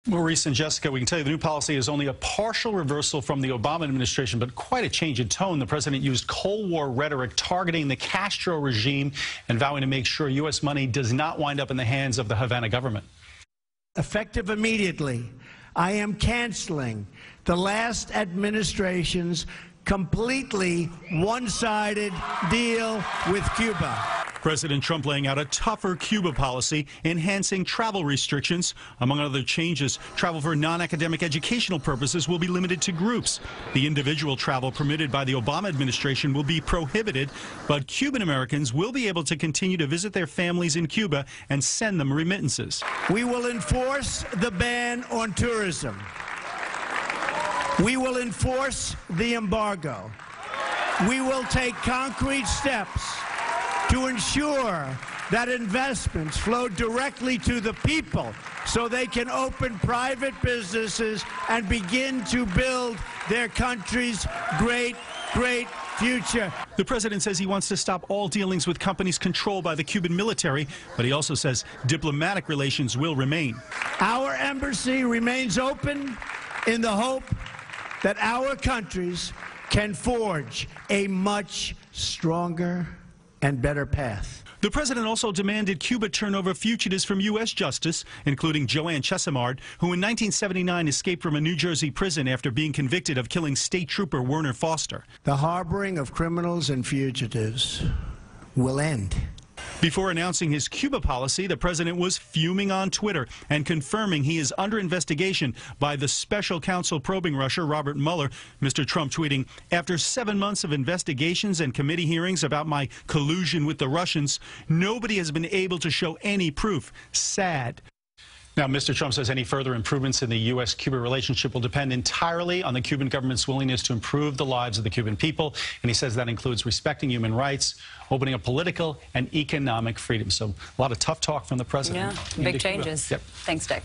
Maurice and Jessica, we can tell you the new policy is only a partial reversal from the Obama administration, but quite a change in tone. The president used Cold War rhetoric targeting the Castro regime and vowing to make sure U.S. money does not wind up in the hands of the Havana government. Effective immediately, I am canceling the last administration's completely one-sided deal with Cuba. President Trump laying out a tougher Cuba policy, enhancing travel restrictions. Among other changes, travel for non-academic educational purposes will be limited to groups. The individual travel permitted by the Obama administration will be prohibited, but Cuban Americans will be able to continue to visit their families in Cuba and send them remittances. We will enforce the ban on tourism. We will enforce the embargo. We will take concrete steps to ensure that investments flow directly to the people so they can open private businesses and begin to build their country's great future. The president says he wants to stop all dealings with companies controlled by the Cuban military, but he also says diplomatic relations will remain. Our embassy remains open in the hope that our countries can forge a much stronger and better path. The president also demanded Cuba turn over fugitives from U.S. justice, including Joanne Chesimard, who in 1979 escaped from a New Jersey prison after being convicted of killing state trooper Werner Foster. The harboring of criminals and fugitives will end. Before announcing his Cuba policy, the president was fuming on Twitter and confirming he is under investigation by the special counsel probing Russia, Robert Mueller. Mr. Trump tweeting, "After 7 months of investigations and committee hearings about my collusion with the Russians, nobody has been able to show any proof. Sad." Now, Mr. Trump says any further improvements in the U.S.-Cuba relationship will depend entirely on the Cuban government's willingness to improve the lives of the Cuban people. And he says that includes respecting human rights, opening up political and economic freedom. So a lot of tough talk from the president. Yeah, big changes. Yep. Thanks, Dick.